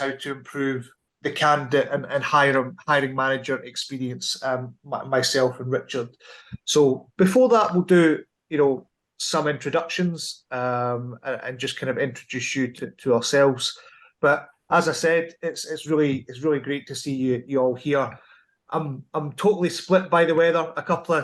how to improve the candidate and hiring manager experience, myself and Richard. So before that, we'll do, some introductions, and just kind of introduce you to ourselves. But as I said, it's really great to see you all here. I'm totally split by the weather. A couple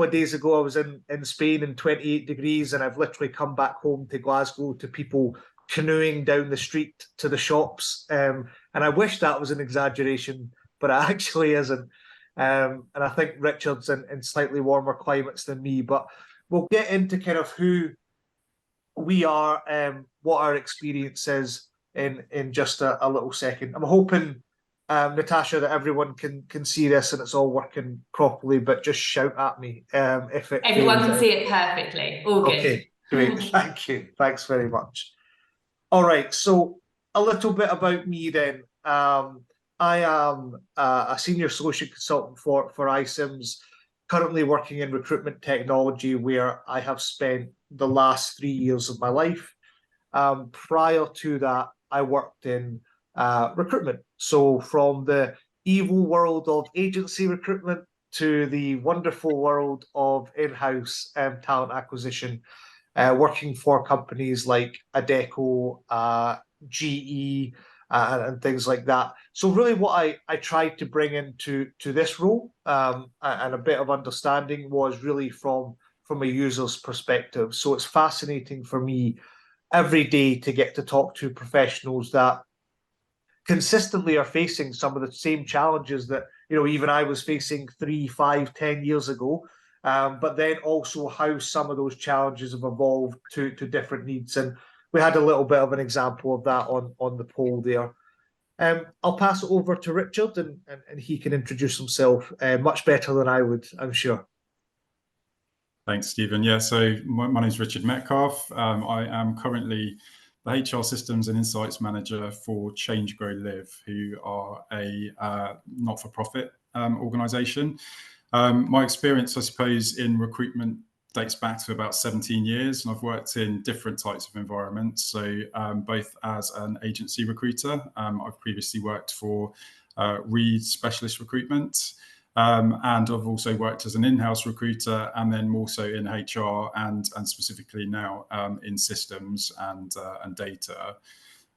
of days ago, I was in Spain in 28 degrees, and I've literally come back home to Glasgow to people canoeing down the street to the shops. And I wish that was an exaggeration, but it actually isn't. And I think Richard's in slightly warmer climates than me. But we'll get into kind of who we are, what our experience is in just a little second. I'm hoping, Natasha, that everyone can see this and it's all working properly, but just shout at me if it. Everyone can see it perfectly. All good. Okay, great. Thank you. Thanks very much. All right, so a little bit about me then. I am a senior solution consultant for iCIMS, currently working in recruitment technology, where I have spent the last 3 years of my life. Prior to that, I worked in recruitment. So from the evil world of agency recruitment to the wonderful world of in-house talent acquisition, working for companies like Adecco, GE, and things like that. So really what I tried to bring into this role, and a bit of understanding, was really from a user's perspective. So it's fascinating for me every day to get to talk to professionals that consistently are facing some of the same challenges that even I was facing 3, 5, 10 years ago. But then also how some of those challenges have evolved to different needs. And we had a little bit of an example of that on the poll there. I'll pass it over to Richard, and he can introduce himself much better than I would, I'm sure. Thanks, Stephen. Yeah, so my name is Richard Metcalfe. I am currently the HR Systems and Insights Manager for Change, Grow, Live, who are a not-for-profit organisation. My experience, I suppose, in recruitment dates back to about 17 years, and I've worked in different types of environments. So both as an agency recruiter, I've previously worked for Reed Specialist Recruitment, and I've also worked as an in-house recruiter, and then more so in HR and specifically now in systems and data.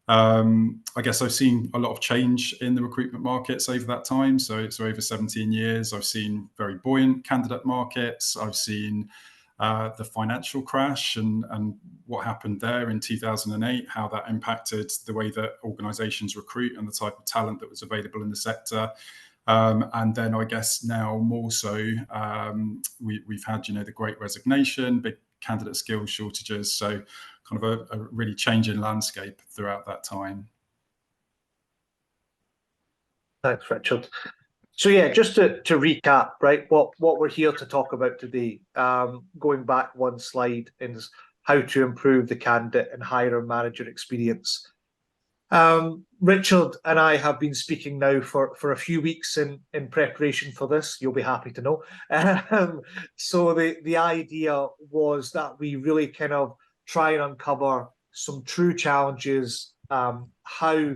I guess I've seen a lot of change in the recruitment markets over that time. So over 17 years, I've seen very buoyant candidate markets. I've seen the financial crash and what happened there in 2008, how that impacted the way that organizations recruit and the type of talent that was available in the sector. And then I guess now more so, we've had, the Great Resignation, big candidate skills shortages. So kind of a really changing landscape throughout that time. Thanks, Richard. So yeah, just to recap, right, what we're here to talk about today, going back one slide, is how to improve the candidate and hiring manager experience. Richard and I have been speaking now for a few weeks in preparation for this. You'll be happy to know. So the idea was that we really kind of try and uncover some true challenges, how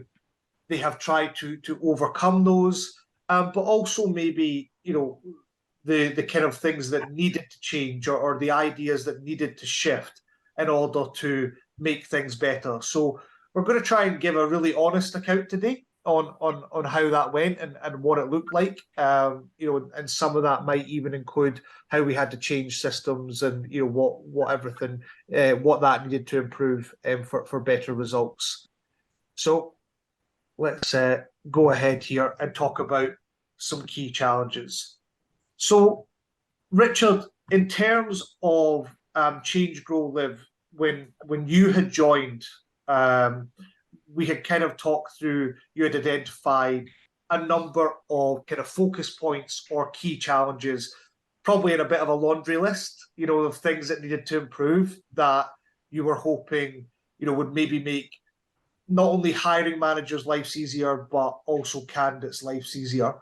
they have tried to overcome those, but also maybe the kind of things that needed to change, or the ideas that needed to shift in order to make things better. So we're going to try and give a really honest account today on how that went and what it looked like. And some of that might even include how we had to change systems and what everything what that needed to improve for better results. So let's go ahead here and talk about some key challenges. So Richard, in terms of Change, Grow, Live, when you had joined, we had kind of talked through, you had identified a number of kind of focus points or key challenges, probably in a bit of a laundry list, of things that needed to improve, that you were hoping, would maybe make not only hiring managers' lives easier, but also candidates' lives easier.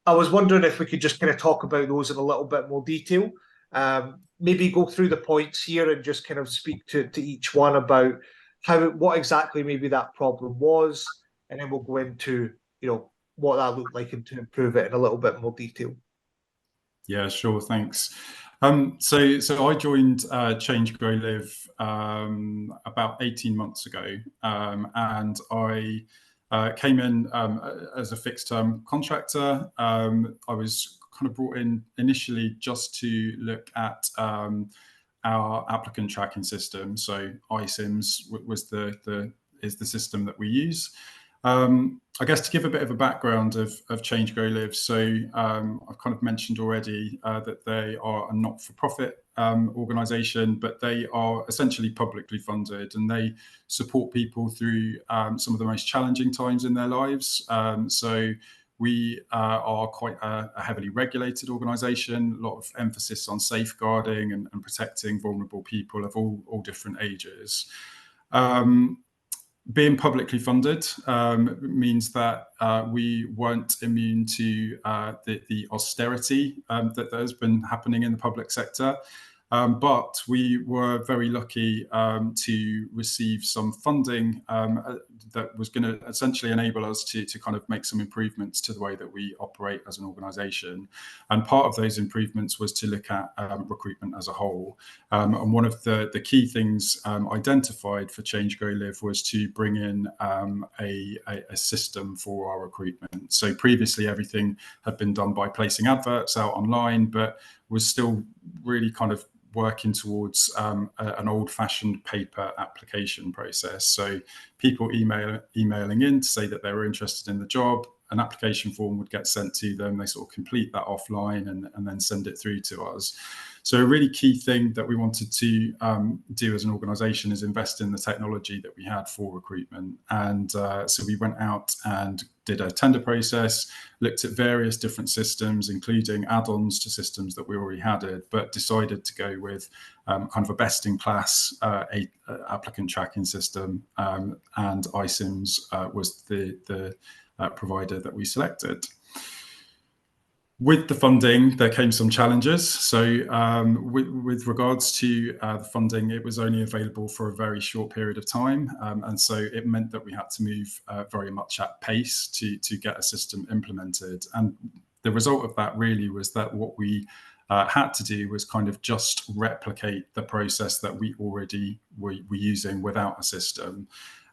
I was wondering if we could just kind of talk about those in a little bit more detail, maybe go through the points here and just kind of speak to each one about what exactly maybe that problem was, and then we'll go into, what that looked like and to improve it in a little bit more detail. Yeah, sure. Thanks. So I joined Change Grow Live about 18 months ago, and I came in as a fixed-term contractor. I was kind of brought in initially just to look at our applicant tracking system. So iCIMS is the system that we use. I guess to give a bit of a background of Change Grow Live, so I've kind of mentioned already that they are a not-for-profit organisation, but they are essentially publicly funded, and they support people through some of the most challenging times in their lives. So we are quite a heavily regulated organisation, a lot of emphasis on safeguarding and protecting vulnerable people of all different ages. Being publicly funded means that we weren't immune to the austerity that has been happening in the public sector. But we were very lucky to receive some funding that was going to essentially enable us to kind of make some improvements to the way that we operate as an organisation. And part of those improvements was to look at recruitment as a whole. And one of the key things identified for Change Grow Live was to bring in a system for our recruitment. So previously everything had been done by placing adverts out online, but was still really kind of working towards an old-fashioned paper application process. So people emailing in to say that they were interested in the job, an application form would get sent to them, they sort of complete that offline and then send it through to us. So a really key thing that we wanted to do as an organisation is invest in the technology that we had for recruitment. And so we went out and did a tender process, looked at various different systems, including add-ons to systems that we already had, but decided to go with kind of a best-in-class applicant tracking system, and iCIMS was the provider that we selected. With the funding, there came some challenges. So with regards to the funding, it was only available for a very short period of time. And so it meant that we had to move very much at pace to get a system implemented. And the result of that really was that what we had to do was kind of just replicate the process that we already were using without a system.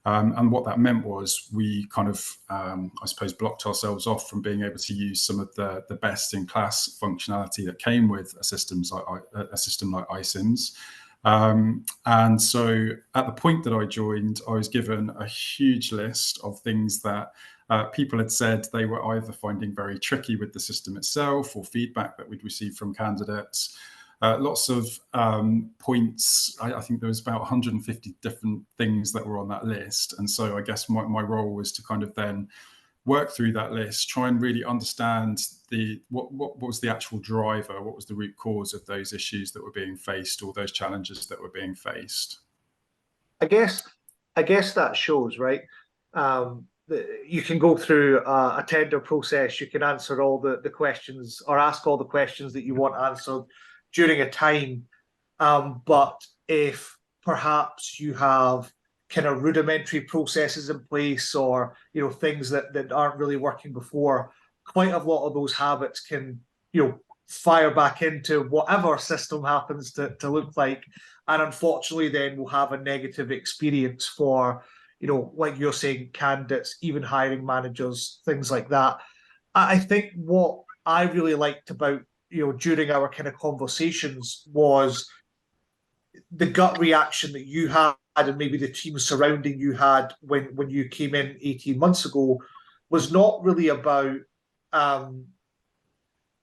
And what that meant was we kind of, I suppose, blocked ourselves off from being able to use some of the best-in-class functionality that came with a system like iCIMS. And so at the point that I joined, I was given a huge list of things that people had said they were either finding very tricky with the system itself or feedback that we'd received from candidates. Lots of points. I think there was about 150 different things that were on that list. And so I guess my role was to kind of then work through that list, try and really understand what was the actual driver, what was the root cause of those issues that were being faced or those challenges that were being faced. I guess that shows, right? You can go through a tender process, you can answer all the questions or ask all the questions that you want answered during a time, but if perhaps you have kind of rudimentary processes in place or things that aren't really working before, quite a lot of those habits can fire back into whatever system happens to look like, and unfortunately then we'll have a negative experience for like you're saying, candidates, even hiring managers, things like that. I think what I really liked about during our kind of conversations was the gut reaction that you had and maybe the team surrounding you had when you came in 18 months ago was not really about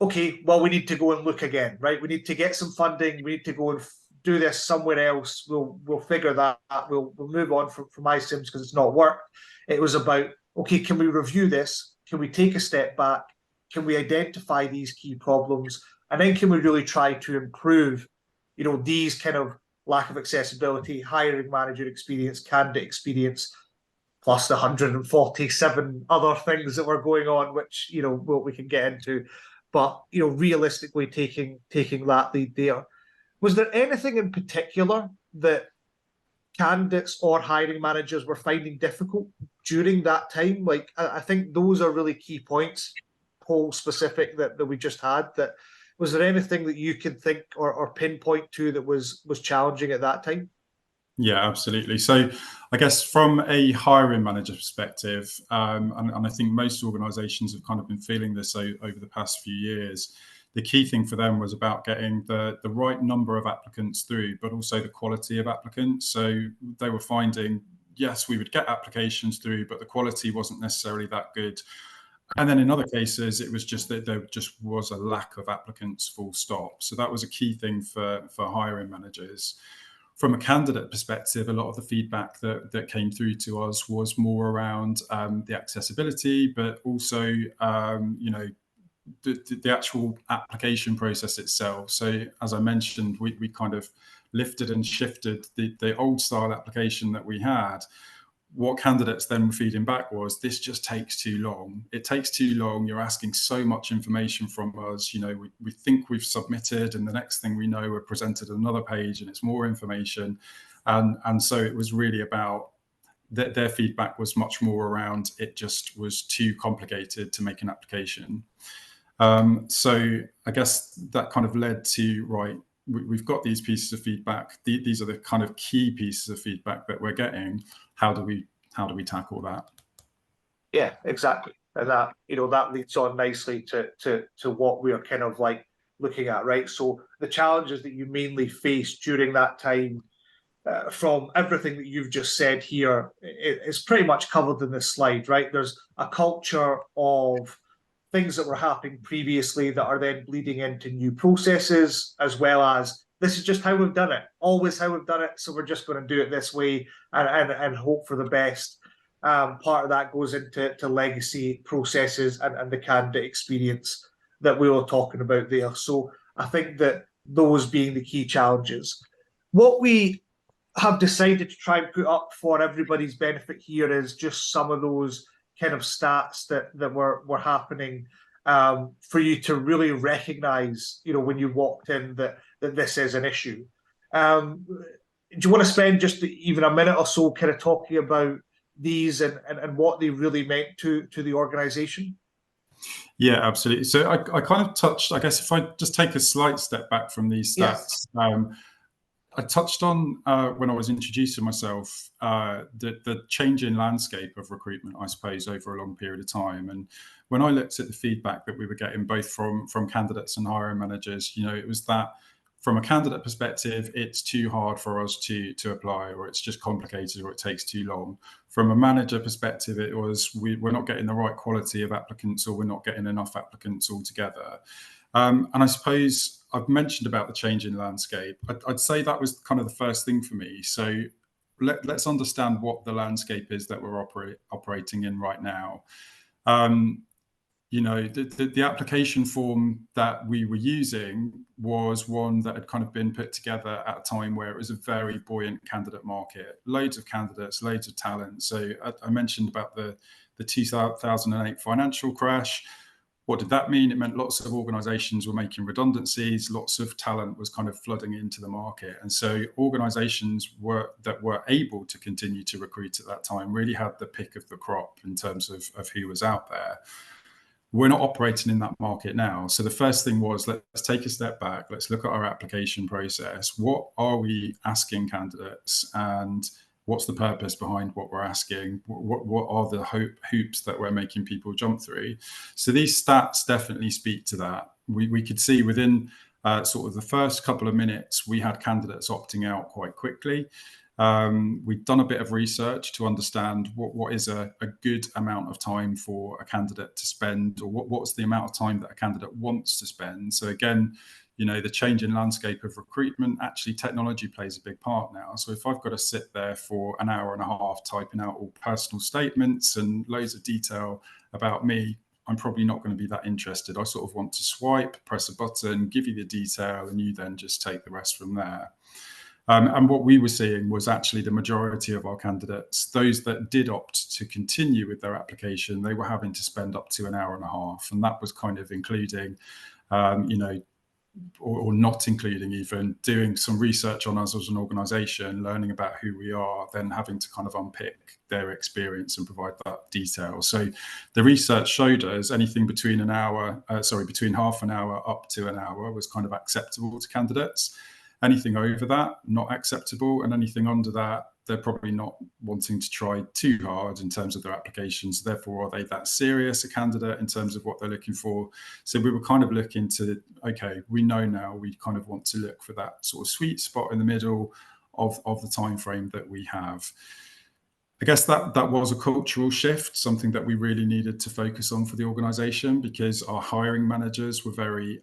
okay, well, we need to go and look again, right? We need to get some funding, we need to go and do this somewhere else, we'll figure that out. We'll move on from iCIMS because it's not worked. It was about, okay, can we review this? Can we take a step back? Can we identify these key problems? And then can we really try to improve, these kind of lack of accessibility, hiring manager experience, candidate experience, plus the 147 other things that were going on, which, we can get into. But, realistically taking that lead there. Was there anything in particular that candidates or hiring managers were finding difficult during that time? Like, I think those are really key points, poll specific, that we just had. That was there anything that you can think or pinpoint to that was challenging at that time? Yeah, absolutely. So I guess from a hiring manager perspective, and I think most organizations have kind of been feeling this over the past few years, the key thing for them was about getting the right number of applicants through, but also the quality of applicants. So they were finding, yes, we would get applications through, but the quality wasn't necessarily that good. And then in other cases, it was just that there just was a lack of applicants, full stop. So that was a key thing for hiring managers. From a candidate perspective, a lot of the feedback that came through to us was more around the accessibility, but also the actual application process itself. So as I mentioned, we kind of lifted and shifted the old style application that we had. What candidates then were feeding back was, this just takes too long. It takes too long. You're asking so much information from us. We think we've submitted, and the next thing we know, we're presented another page and it's more information. And so it was really about their feedback was much more around, it just was too complicated to make an application. So I guess that kind of led to, right, we've got these pieces of feedback. These are the kind of key pieces of feedback that we're getting. How do we tackle that? Yeah, exactly. And that, that leads on nicely to what we are kind of like looking at, right? So the challenges that you mainly faced during that time, from everything that you've just said here, is pretty much covered in this slide, right? There's a culture of things that were happening previously that are then bleeding into new processes, as well as, this is just how we've done it, always how we've done it, so we're just going to do it this way and hope for the best. Part of that goes into legacy processes and the candidate experience that we were talking about there. So I think that those being the key challenges. What we have decided to try and put up for everybody's benefit here is just some of those kind of stats that were happening, for you to really recognize, when you walked in, that this is an issue. Do you want to spend just even a minute or so kind of talking about these and what they really meant to the organization? Yeah, absolutely. So I kind of touched, I guess if I just take a slight step back from these stats, yes. I touched on, when I was introducing myself, the changing landscape of recruitment, I suppose, over a long period of time. And when I looked at the feedback that we were getting both from candidates and hiring managers, it was that from a candidate perspective, it's too hard for us to apply, or it's just complicated, or it takes too long. From a manager perspective, it was we're not getting the right quality of applicants, or we're not getting enough applicants altogether. And I suppose I've mentioned about the changing landscape. I'd say that was kind of the first thing for me. So let's understand what the landscape is that we're operating in right now. The application form that we were using was one that had kind of been put together at a time where it was a very buoyant candidate market, loads of candidates, loads of talent. So I mentioned about the 2008 financial crash. What did that mean? It meant lots of organizations were making redundancies, lots of talent was kind of flooding into the market. And so organizations that were able to continue to recruit at that time really had the pick of the crop in terms of who was out there. We're not operating in that market now. So the first thing was, let's take a step back. Let's look at our application process. What are we asking candidates, and what's the purpose behind what we're asking? What are the hoops that we're making people jump through? So these stats definitely speak to that. We could see within sort of the first couple of minutes, we had candidates opting out quite quickly. We've done a bit of research to understand what is a good amount of time for a candidate to spend, or what's the amount of time that a candidate wants to spend. So again, the changing landscape of recruitment, actually technology plays a big part now. So if I've got to sit there for an hour and a half typing out all personal statements and loads of detail about me, I'm probably not going to be that interested. I sort of want to swipe, press a button, give you the detail, and you then just take the rest from there. And what we were seeing was actually the majority of our candidates, those that did opt to continue with their application, they were having to spend up to an hour and a half. And that was kind of including, or not including even, doing some research on us as an organisation, learning about who we are, then having to kind of unpick their experience and provide that detail. So the research showed us anything between between half an hour up to an hour was kind of acceptable to candidates. Anything over that, not acceptable, and anything under that, they're probably not wanting to try too hard in terms of their applications. Therefore, are they that serious a candidate in terms of what they're looking for? So we were kind of looking to, okay, we know now we kind of want to look for that sort of sweet spot in the middle of the time frame that we have. I guess that was a cultural shift, something that we really needed to focus on for the organisation, because our hiring managers were very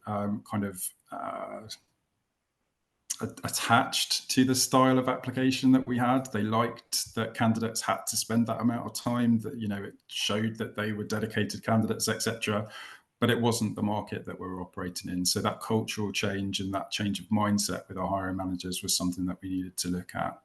attached to the style of application that we had. They liked that candidates had to spend that amount of time, that, you know, it showed that they were dedicated candidates, etc. But it wasn't the market that we were operating in. So that cultural change and that change of mindset with our hiring managers was something that we needed to look at.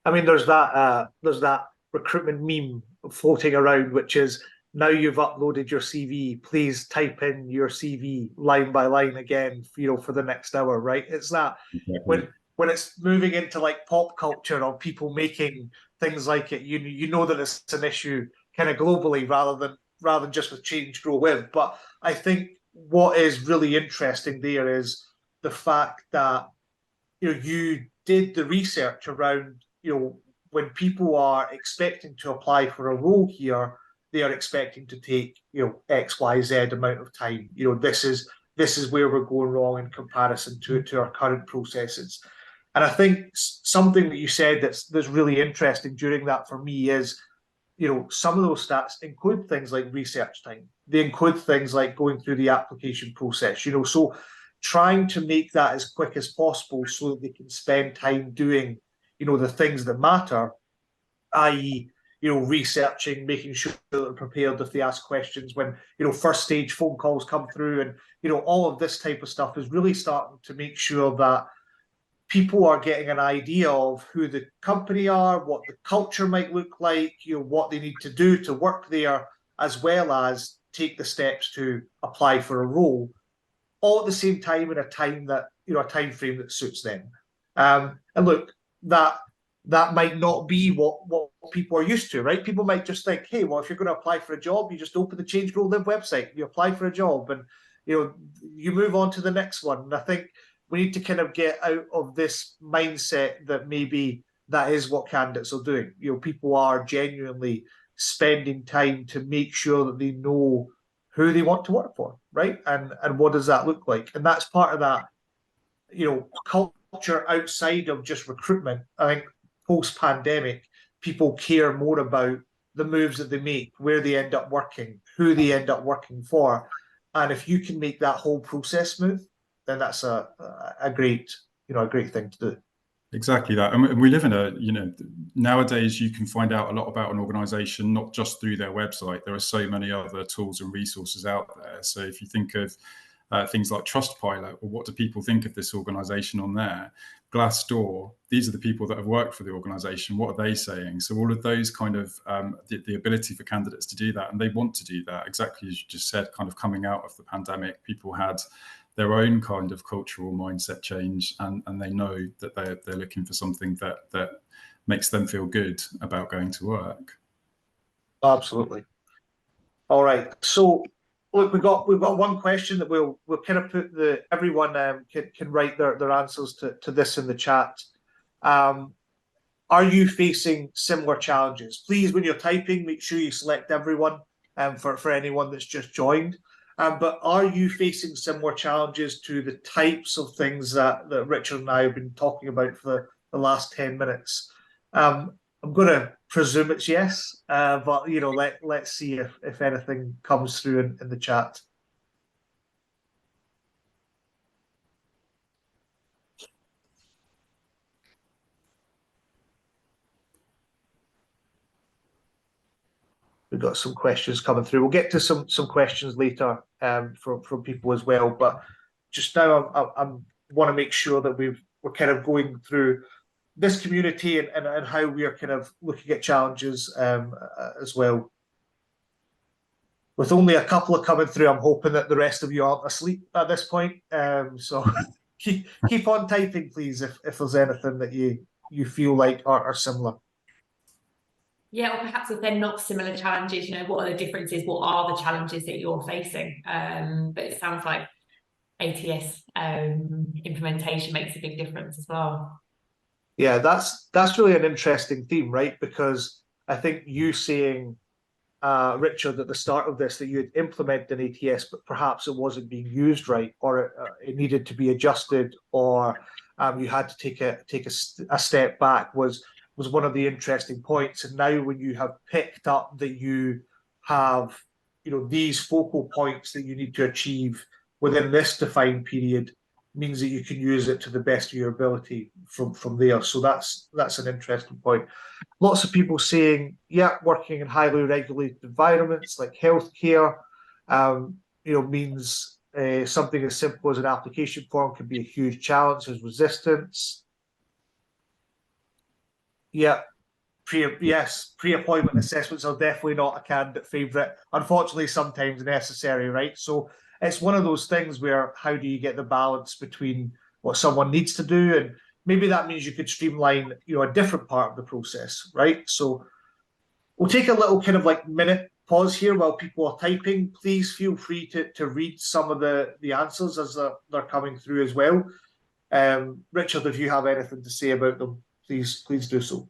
I mean, there's that recruitment meme floating around, which is, now you've uploaded your CV, please type in your CV line by line again, you know, for the next hour, right? It's that Exactly. when it's moving into like pop culture of people making things like it, you know that it's an issue kind of globally rather than just with Change Grow Live. But I think what is really interesting there is the fact that, you know, you did the research around, you know, when people are expecting to apply for a role here, they are expecting to take, you know, X, Y, Z amount of time. You know, this is where we're going wrong in comparison to our current processes. And I think something that you said that's really interesting during that for me is, you know, some of those stats include things like research time. They include things like going through the application process, you know, so trying to make that as quick as possible so that they can spend time doing, you know, the things that matter, i.e., you know, researching, making sure that they're prepared if they ask questions when, you know, first stage phone calls come through, and, you know, all of this type of stuff is really starting to make sure that people are getting an idea of who the company are, what the culture might look like, you know, what they need to do to work there, as well as take the steps to apply for a role, all at the same time in a time that, you know, a time frame that suits them. And look, that might not be what people are used to, right? People might just think, hey, well, if you're going to apply for a job, you just open the Change Grow Live website, you apply for a job, and, you know, you move on to the next one. And I think we need to kind of get out of this mindset that maybe that is what candidates are doing. You know, people are genuinely spending time to make sure that they know who they want to work for, right? And what does that look like? And that's part of that, you know, culture outside of just recruitment. I think post-pandemic, people care more about the moves that they make, where they end up working, who they end up working for. And if you can make that whole process smooth, then that's a great thing to do. Exactly that. And we live in a, you know, nowadays you can find out a lot about an organization, not just through their website. There are so many other tools and resources out there. So if you think of things like Trustpilot, or what do people think of this organization on there? Glassdoor, these are the people that have worked for the organization. What are they saying? So all of those kind of the ability for candidates to do that, and they want to do that, exactly as you just said, kind of coming out of the pandemic, people had their own kind of cultural mindset change, and they know that they're looking for something that makes them feel good about going to work. Absolutely. All right. So look, we've got one question that we'll kind of put everyone can write their answers to this in the chat. Are you facing similar challenges? Please, when you're typing, make sure you select everyone for anyone that's just joined. But are you facing similar challenges to the types of things that Richard and I have been talking about for the last 10 minutes? I'm going to presume it's yes, but, you know, let's see if anything comes through in the chat. We've got some questions coming through. We'll get to some questions later from people as well. But just now, I want to make sure that we're kind of going through this community and how we are kind of looking at challenges as well. with only a couple of coming through, I'm hoping that the rest of you aren't asleep at this point. So keep on typing, please, if there's anything that you feel like are similar. Yeah, or perhaps if they're not similar challenges, what are the differences? What are the challenges that you're facing? But it sounds like ATS implementation makes a big difference as well. Yeah, that's really an interesting theme, right? Because I think you saying, Richard, at the start of this, that you had implemented an ATS, but perhaps it wasn't being used right, or it needed to be adjusted, or you had to take a step back, was one of the interesting points. And now, when you have picked up that you have, these focal points that you need to achieve within this defined period, means that you can use it to the best of your ability from there. So that's an interesting point. Lots of people saying, yeah, working in highly regulated environments like healthcare, means something as simple as an application form can be a huge challenge. There's resistance. Yeah, pre-appointment assessments are definitely not a candidate favourite. Unfortunately, sometimes necessary, right? So it's one of those things where how do you get the balance between what someone needs to do, and maybe that means you could streamline, a different part of the process, right? So we'll take a little kind of like minute pause here while people are typing. Please feel free to read some of the answers as they're coming through as well. Richard, if you have anything to say about them, please do so.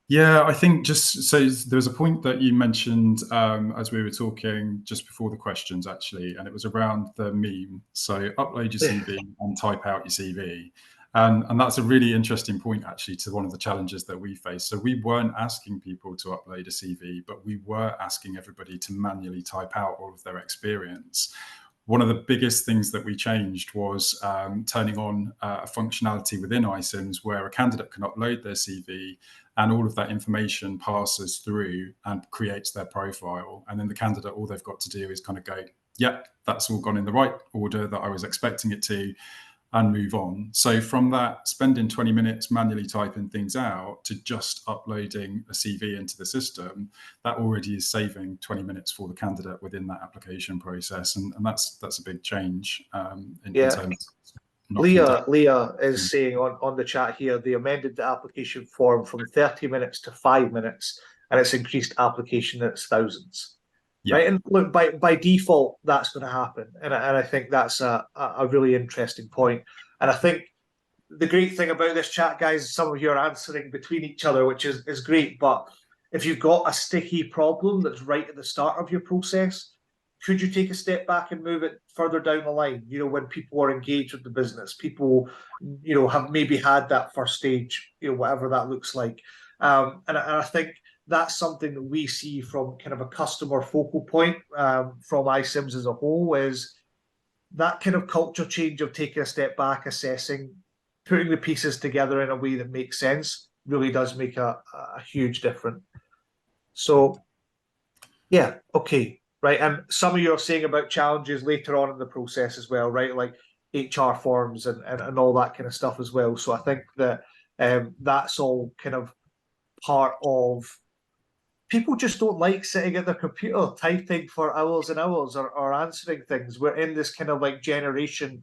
Yeah, I think just so there was a point that you mentioned as we were talking just before the questions, actually, and it was around the meme. So upload your CV and type out your CV. And that's a really interesting point, actually, to one of the challenges that we face. So we weren't asking people to upload a CV, but we were asking everybody to manually type out all of their experience. One of the biggest things that we changed was turning on a functionality within iCIMS where a candidate can upload their CV and all of that information passes through and creates their profile. And then the candidate, all they've got to do is kind of go, yep, that's all gone in the right order that I was expecting it to, and move on. So from that, spending 20 minutes manually typing things out to just uploading a CV into the system, that already is saving 20 minutes for the candidate within that application process. And that's a big change in terms of Leah is saying on the chat here, they amended the application form from 30 minutes to 5 minutes, and it's increased application minutes thousands. Yeah. Right. And look, by default, that's going to happen. And I think that's a really interesting point. And I think the great thing about this chat, guys, some of you are answering between each other, which is great. But if you've got a sticky problem that's right at the start of your process, could you take a step back and move it further down the line? When people are engaged with the business, people, have maybe had that first stage, whatever that looks like. And I think that's something that we see from kind of a customer focal point from iCIMS as a whole, is that kind of culture change of taking a step back, assessing, putting the pieces together in a way that makes sense really does make a huge difference. So, yeah, okay, right. And some of you are saying about challenges later on in the process as well, right? Like HR forms and all that kind of stuff as well. So I think that that's all kind of part of, people just don't like sitting at their computer typing for hours and hours or answering things. We're in this kind of like generation,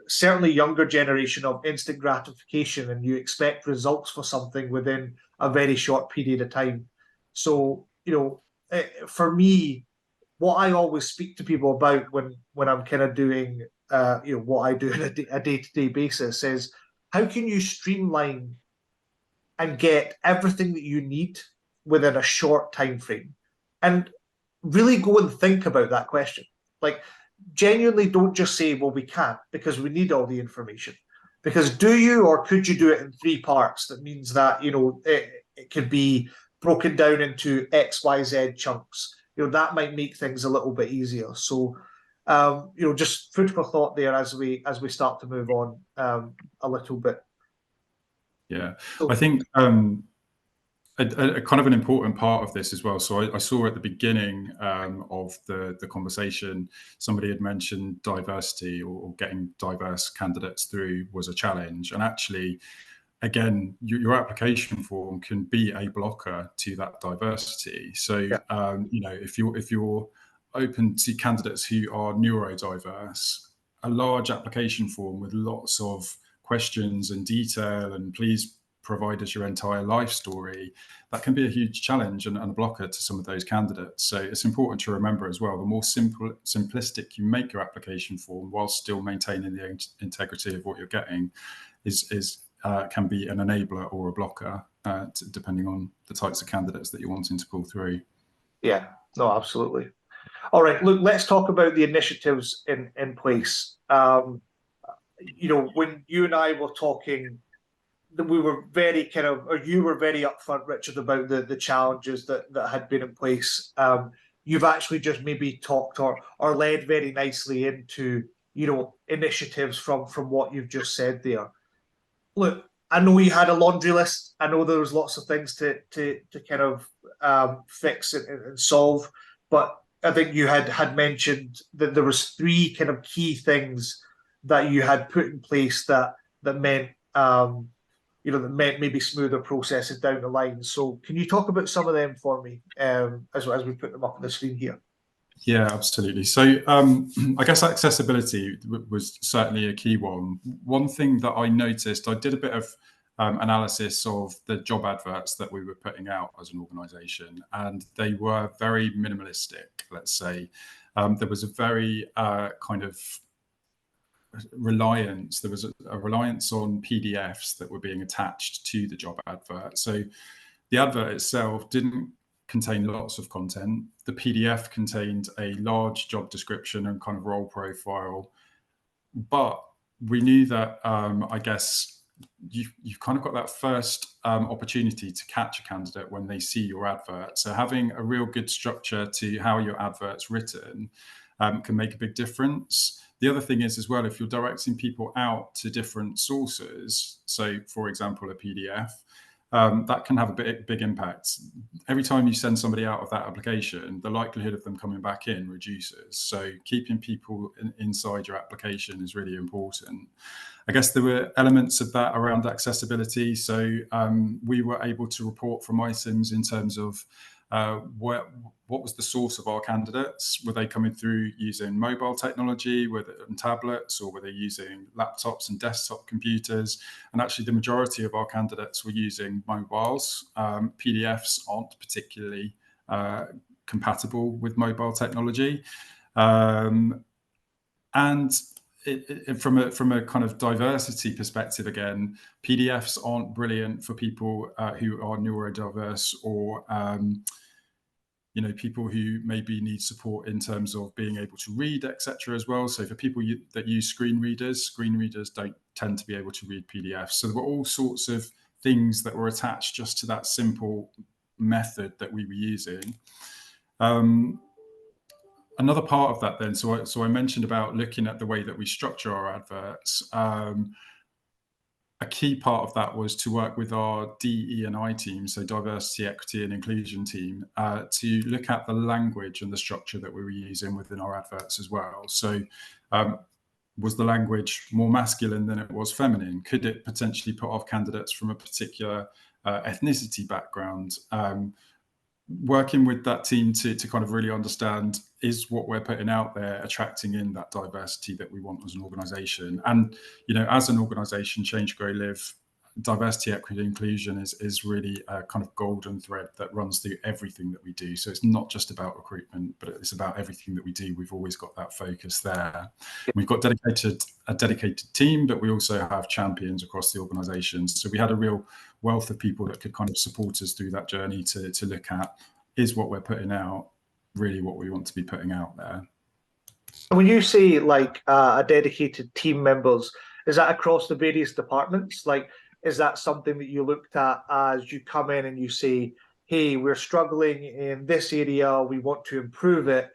certainly younger generation, of instant gratification, and you expect results for something within a very short period of time. So, for me, what I always speak to people about when I'm kind of doing, what I do on a day-to-day basis is, how can you streamline and get everything that you need within a short time frame? And really go and think about that question. Like, genuinely don't just say, well, we can't because we need all the information. Because do you, or could you do it in 3 parts? That means that, it could be broken down into XYZ chunks. That might make things a little bit easier. So, just food for thought there as we start to move on a little bit. Yeah, I think a kind of an important part of this as well. So I saw at the beginning of the conversation, somebody had mentioned diversity or getting diverse candidates through was a challenge. And actually, again, your application form can be a blocker to that diversity. So, if you're open to candidates who are neurodiverse, a large application form with lots of questions and detail, and please provide us your entire life story, that can be a huge challenge and a blocker to some of those candidates. So it's important to remember as well, the more simplistic you make your application form while still maintaining the integrity of what you're getting can be an enabler or a blocker, depending on the types of candidates that you're wanting to pull through. Yeah, no, absolutely. All right, look, let's talk about the initiatives in place. When you and I were talking, we were very you were very upfront, Richard, about the challenges that had been in place. You've actually just maybe talked or led very nicely into, initiatives from what you've just said there. Look, I know you had a laundry list. I know there was lots of things to kind of fix and solve, but I think you had mentioned that there was 3 kind of key things that you had put in place that meant that meant maybe smoother processes down the line. So can you talk about some of them for me as we put them up on the screen here? Yeah, absolutely. So I guess accessibility was certainly a key one. One thing that I noticed, I did a bit of analysis of the job adverts that we were putting out as an organisation, and they were very minimalistic, let's say. There was a very kind of reliance. There was a reliance on PDFs that were being attached to the job advert. So the advert itself didn't contain lots of content. The PDF contained a large job description and kind of role profile. But we knew that, I guess, you've kind of got that first opportunity to catch a candidate when they see your advert. So having a real good structure to how your advert's written can make a big difference. The other thing is as well, if you're directing people out to different sources, so for example, a PDF, that can have a big impact. Every time you send somebody out of that application, the likelihood of them coming back in reduces. So keeping people inside your application is really important. I guess there were elements of that around accessibility. So we were able to report from iCIMS in terms of what was the source of our candidates? Were they coming through using mobile technology, were they on tablets, or were they using laptops and desktop computers? And actually the majority of our candidates were using mobiles. PDFs aren't particularly compatible with mobile technology. And from a kind of diversity perspective, again, PDFs aren't brilliant for people who are neurodiverse or people who maybe need support in terms of being able to read, etc. as well. So for people that use screen readers don't tend to be able to read PDFs. So there were all sorts of things that were attached just to that simple method that we were using. Another part of that then, so I mentioned about looking at the way that we structure our adverts. A key part of that was to work with our DE&I team, so diversity, equity and inclusion team, to look at the language and the structure that we were using within our adverts as well. So was the language more masculine than it was feminine? Could it potentially put off candidates from a particular ethnicity background? Working with that team to kind of really understand, is what we're putting out there attracting in that diversity that we want as an organisation? And, as an organisation, Change, Grow, Live, diversity, equity, inclusion is really a kind of golden thread that runs through everything that we do. So it's not just about recruitment, but it's about everything that we do. We've always got that focus there. We've got a dedicated team, but we also have champions across the organisation. So we had a real wealth of people that could kind of support us through that journey to look at, is what we're putting out really what we want to be putting out there. When you say like a dedicated team members, is that across the various departments? Like, is that something that you looked at as you come in and you say, hey, we're struggling in this area, we want to improve it,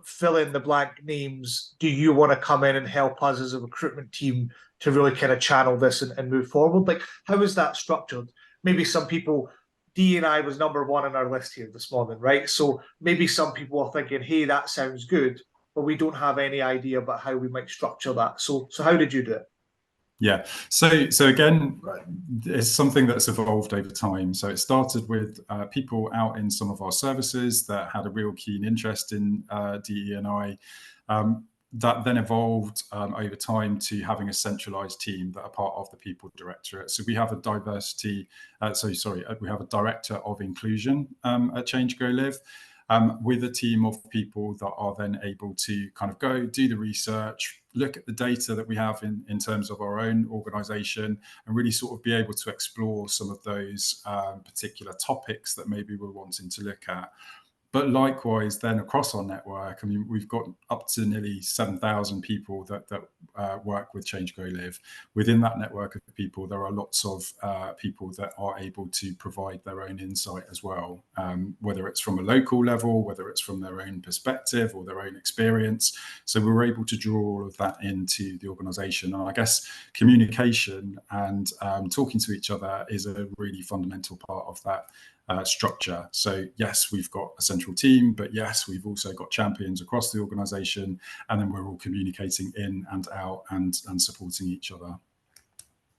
fill in the blank names. Do you want to come in and help us as a recruitment team to really kind of channel this and move forward? Like, how is that structured? Maybe some people, D&I was number 1 on our list here this morning, right? So maybe some people are thinking, hey, that sounds good, but we don't have any idea about how we might structure that. So how did you do it? Yeah. So again, it's something that's evolved over time. So it started with people out in some of our services that had a real keen interest in DE&I. That then evolved over time to having a centralized team that are part of the people directorate. So we have a we have a director of inclusion at Change Grow Live. With a team of people that are then able to kind of go do the research, look at the data that we have in terms of our own organisation, and really sort of be able to explore some of those particular topics that maybe we're wanting to look at. But likewise, then across our network, I mean, we've got up to nearly 7,000 people that work with Change Grow Live. Within that network of people, there are lots of people that are able to provide their own insight as well, whether it's from a local level, whether it's from their own perspective or their own experience. So we're able to draw all of that into the organisation. And I guess communication and talking to each other is a really fundamental part of that structure. So yes, we've got a central team, but yes, we've also got champions across the organisation, and then we're all communicating in and out and supporting each other.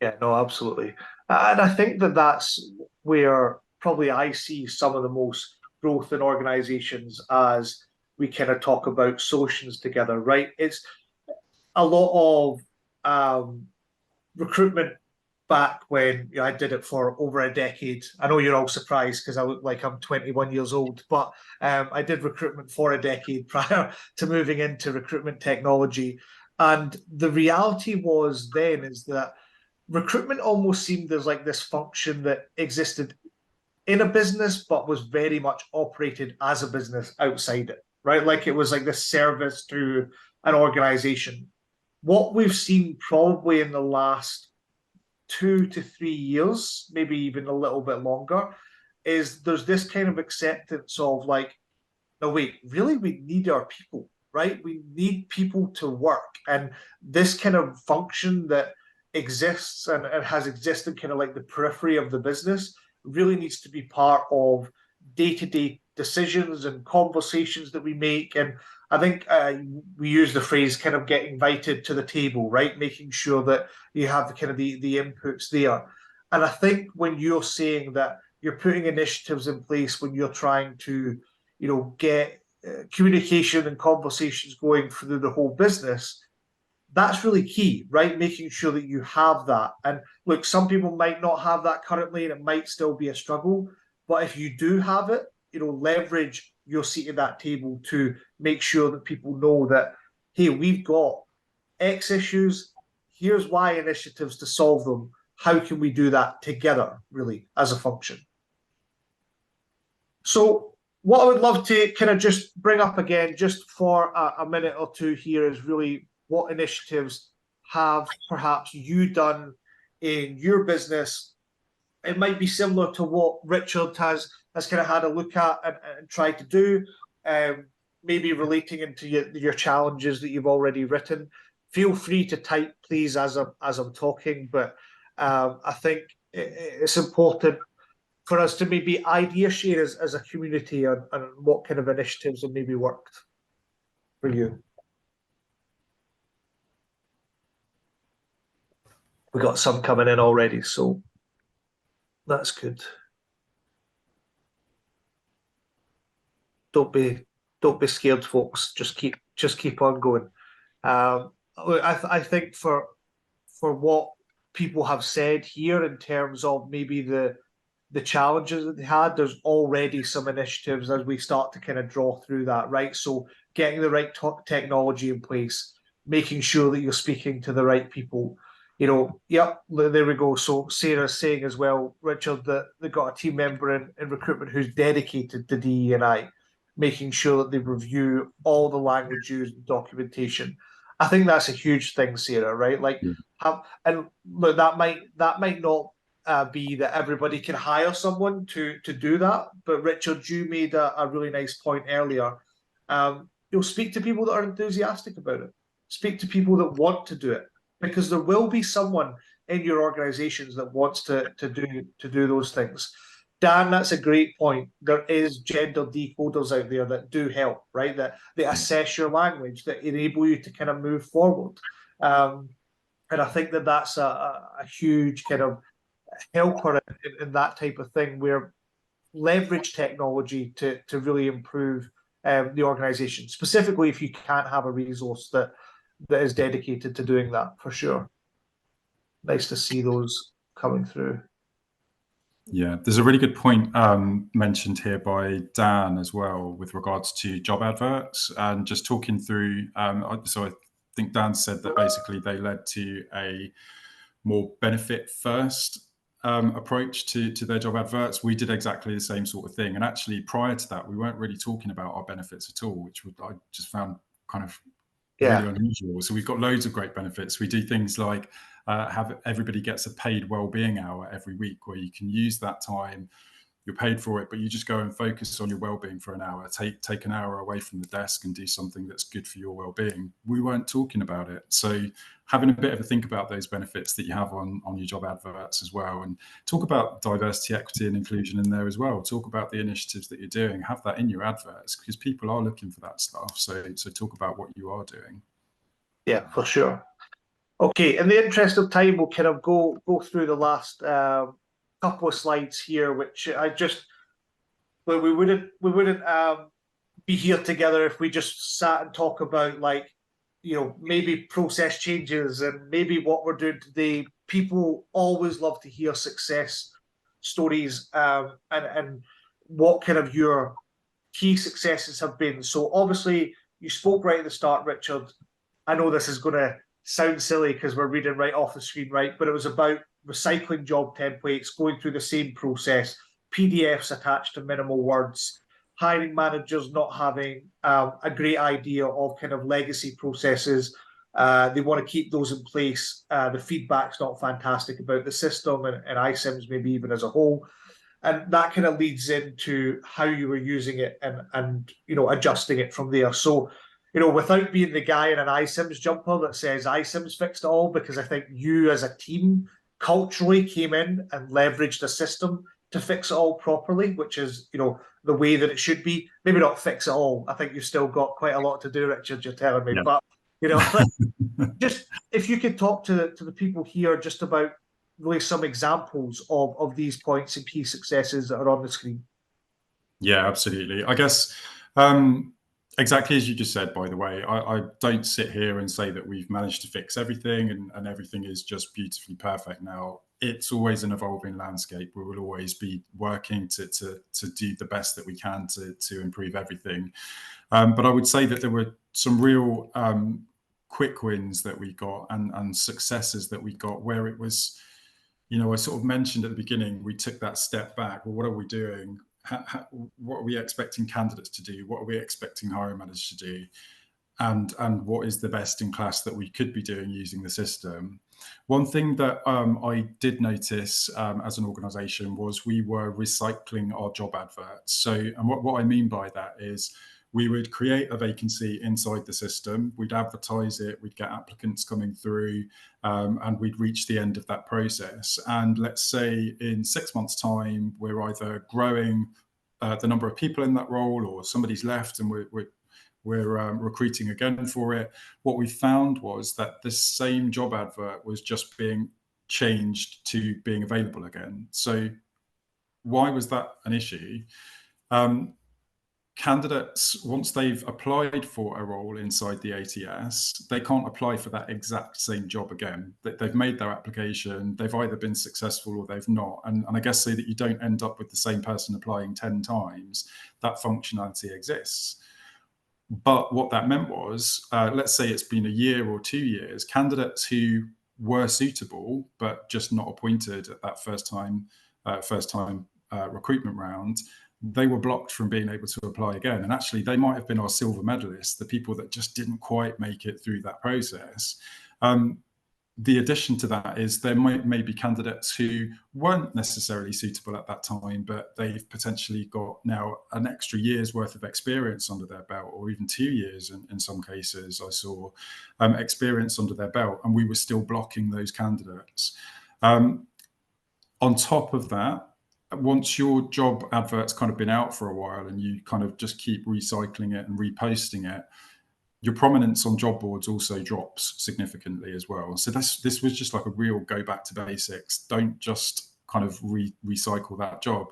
Yeah, no, absolutely. And I think that's where probably I see some of the most growth in organizations as we kind of talk about solutions together, right? It's a lot of recruitment back when I did it for over a decade. I know you're all surprised because I look like I'm 21 years old, but I did recruitment for a decade prior to moving into recruitment technology. And the reality was then is that recruitment almost seemed as like this function that existed in a business, but was very much operated as a business outside it, right? Like it was like this service to an organization. What we've seen probably in the last 2 to 3 years, maybe even a little bit longer, is there's this kind of acceptance of like, no, wait, really, we need our people, right? We need people to work. And this kind of function that exists and has existed kind of like the periphery of the business really needs to be part of day-to-day decisions and conversations that we make. And I think we use the phrase kind of get invited to the table, right? Making sure that you have the kind of the inputs there. And I think when you're saying that you're putting initiatives in place, when you're trying to, get communication and conversations going through the whole business, that's really key, right? Making sure that you have that. And look, some people might not have that currently, and it might still be a struggle. But if you do have it, leverage your seat at that table to make sure that people know that, hey, we've got X issues. Here's Y initiatives to solve them. How can we do that together, really, as a function? So what I would love to kind of just bring up again, just for a minute or two here, is really what initiatives have perhaps you done in your business. It might be similar to what Richard has kind of had a look at and tried to do, maybe relating into your challenges that you've already written. Feel free to type, please, as I'm talking, but I think it's important for us to maybe idea share as a community on what kind of initiatives have maybe worked for you. We got some coming in already, so that's good. Don't be scared, folks. Just keep on going. I think for what people have said here in terms of maybe the challenges that they had, there's already some initiatives as we start to kind of draw through that, right? So getting the right technology in place, making sure that you're speaking to the right people. Yep, there we go. So Sarah's saying as well, Richard, that they've got a team member in recruitment who's dedicated to DE&I, making sure that they review all the language used in documentation. I think that's a huge thing, Sarah, right? Like, and look, that might not be that everybody can hire someone to do that. But Richard, you made a really nice point earlier. You'll speak to people that are enthusiastic about it. Speak to people that want to do it, because there will be someone in your organizations that wants to do those things. Dan, that's a great point. There is gender decoders out there that do help, right? That they assess your language, that enable you to kind of move forward. And I think that that's a huge kind of helper in that type of thing, where leverage technology to really improve the organization, specifically if you can't have a resource that is dedicated to doing that, for sure. Nice to see those coming through. Yeah, there's a really good point mentioned here by Dan as well with regards to job adverts, and just talking through. So I think Dan said that basically they led to a more benefit first approach to their job adverts. We did exactly the same sort of thing, and actually prior to that, we weren't really talking about our benefits at all, which I just found kind of really unusual. So we've got loads of great benefits. We do things like have everybody gets a paid well-being hour every week, where you can use that time, you're paid for it, but you just go and focus on your well-being for an hour, take an hour away from the desk and do something that's good for your well-being. We weren't talking about it. So having a bit of a think about those benefits that you have on your job adverts as well, and talk about diversity, equity and inclusion in there as well. Talk about the initiatives that you're doing, have that in your adverts, because people are looking for that stuff. So talk about what you are doing. Yeah, for sure. Okay, in the interest of time, we'll kind of go through the last couple of slides here, which we wouldn't be here together if we just sat and talk about, like, you know, maybe process changes and maybe what we're doing today. People always love to hear success stories and what kind of your key successes have been. So obviously you spoke right at the start, Richard. I know this is going to sound silly because we're reading right off the screen, right? But it was about recycling job templates, going through the same process, PDFs attached to minimal words, hiring managers not having a great idea of kind of legacy processes. They want to keep those in place. The feedback's not fantastic about the system and iCIMS maybe even as a whole. And that kind of leads into how you were using it and you know, adjusting it from there. So, you know, without being the guy in an iCIMS jumper that says iCIMS fixed it all, because I think you as a team culturally came in and leveraged a system to fix it all properly, which is, you know, the way that it should be. Maybe not fix it all. I think you've still got quite a lot to do, Richard, you're telling me. Yeah. But, you know, just if you could talk to the people here just about really some examples of these points and key successes that are on the screen. Yeah, absolutely. I guess exactly as you just said, by the way, I don't sit here and say that we've managed to fix everything and everything is just beautifully perfect now. It's always an evolving landscape. We will always be working to do the best that we can to improve everything. But I would say that there were some real quick wins that we got and successes that we got where it was, you know, I sort of mentioned at the beginning, we took that step back. Well, what are we doing? What are we expecting candidates to do? What are we expecting hiring managers to do? And what is the best in class that we could be doing using the system? One thing that I did notice as an organization was we were recycling our job adverts. So, and what I mean by that is we would create a vacancy inside the system, we'd advertise it, we'd get applicants coming through, and we'd reach the end of that process. And let's say in 6 months' time, we're either growing the number of people in that role, or somebody's left and we're recruiting again for it. What we found was that the same job advert was just being changed to being available again. So why was that an issue? Candidates, once they've applied for a role inside the ATS, they can't apply for that exact same job again. They've made their application, they've either been successful or they've not. And I guess so that you don't end up with the same person applying 10 times, that functionality exists. But what that meant was, let's say it's been a year or 2 years, candidates who were suitable, but just not appointed at that first time recruitment round, they were blocked from being able to apply again. And actually, they might have been our silver medalists, the people that just didn't quite make it through that process. The addition to that is there may be candidates who weren't necessarily suitable at that time, but they've potentially got now an extra year's worth of experience under their belt, or even 2 years in some cases. I saw experience under their belt, and we were still blocking those candidates. On top of that, once your job advert's kind of been out for a while and you kind of just keep recycling it and reposting it, your prominence on job boards also drops significantly as well. So this was just like a real go back to basics. Don't just kind of recycle that job.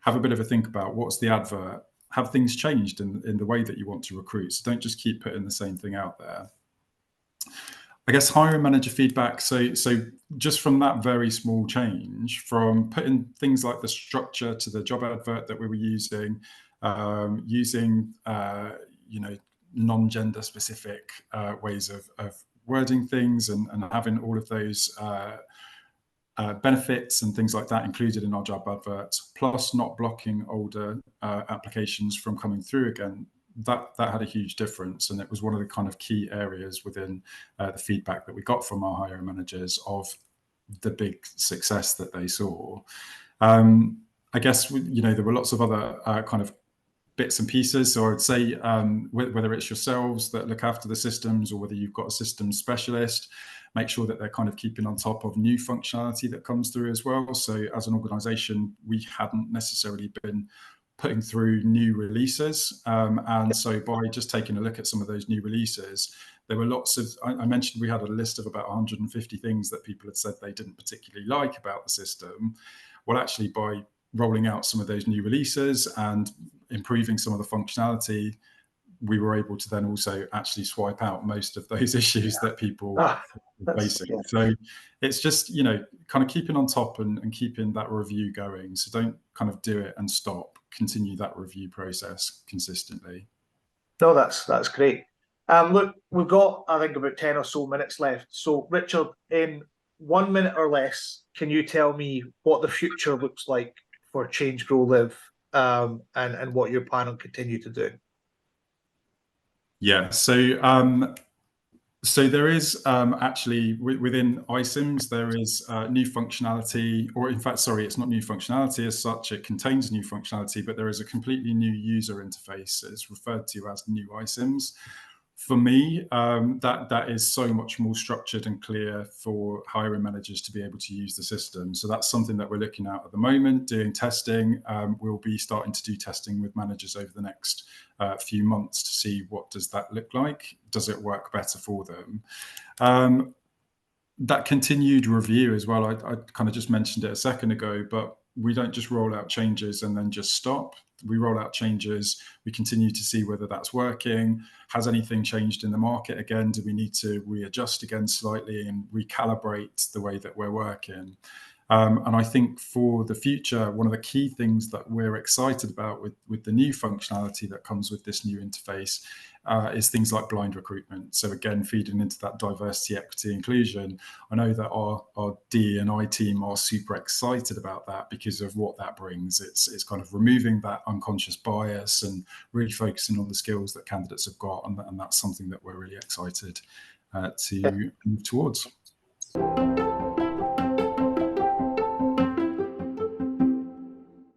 Have a bit of a think about what's the advert. Have things changed in the way that you want to recruit? So don't just keep putting the same thing out there. I guess hiring manager feedback. So just from that very small change, from putting things like the structure to the job advert that we were using, non-gender specific ways of wording things, and having all of those benefits and things like that included in our job adverts, plus not blocking older applications from coming through again. That had a huge difference, and it was one of the kind of key areas within the feedback that we got from our hiring managers of the big success that they saw. I guess there were lots of other kind of bits and pieces. So I would say whether it's yourselves that look after the systems, or whether you've got a systems specialist, make sure that they're kind of keeping on top of new functionality that comes through as well. So as an organization, we hadn't necessarily been putting through new releases. And so by just taking a look at some of those new releases, there were lots of, I mentioned we had a list of about 150 things that people had said they didn't particularly like about the system. Well, actually, by rolling out some of those new releases and improving some of the functionality, we were able to then also actually swipe out most of those issues that people were facing. Yeah. So it's just, kind of keeping on top and keeping that review going. So don't kind of do it and stop. Continue that review process consistently. No, that's great. Look, we've got, I think, about 10 or so minutes left. So Richard, in 1 minute or less, can you tell me what the future looks like for Change, Grow, Live, and what you're planning on continue to do? Yeah, so there is actually within iCIMS, there is new functionality, or in fact, sorry, it's not new functionality as such, it contains new functionality, but there is a completely new user interface. It's referred to as new iCIMS. For me, that is so much more structured and clear for hiring managers to be able to use the system. So that's something that we're looking at the moment, doing testing. We'll be starting to do testing with managers over the next few months to see what does that look like. Does it work better for them? That continued review as well, I kind of just mentioned it a second ago, but we don't just roll out changes and then just stop. We roll out changes, we continue to see whether that's working. Has anything changed in the market again? Do we need to readjust again slightly and recalibrate the way that we're working? And I think for the future, one of the key things that we're excited about with the new functionality that comes with this new interface is things like blind recruitment. So again, feeding into that diversity, equity, inclusion. I know that our D&I team are super excited about that because of what that brings. It's kind of removing that unconscious bias and really focusing on the skills that candidates have got. And that's something that we're really excited to move towards.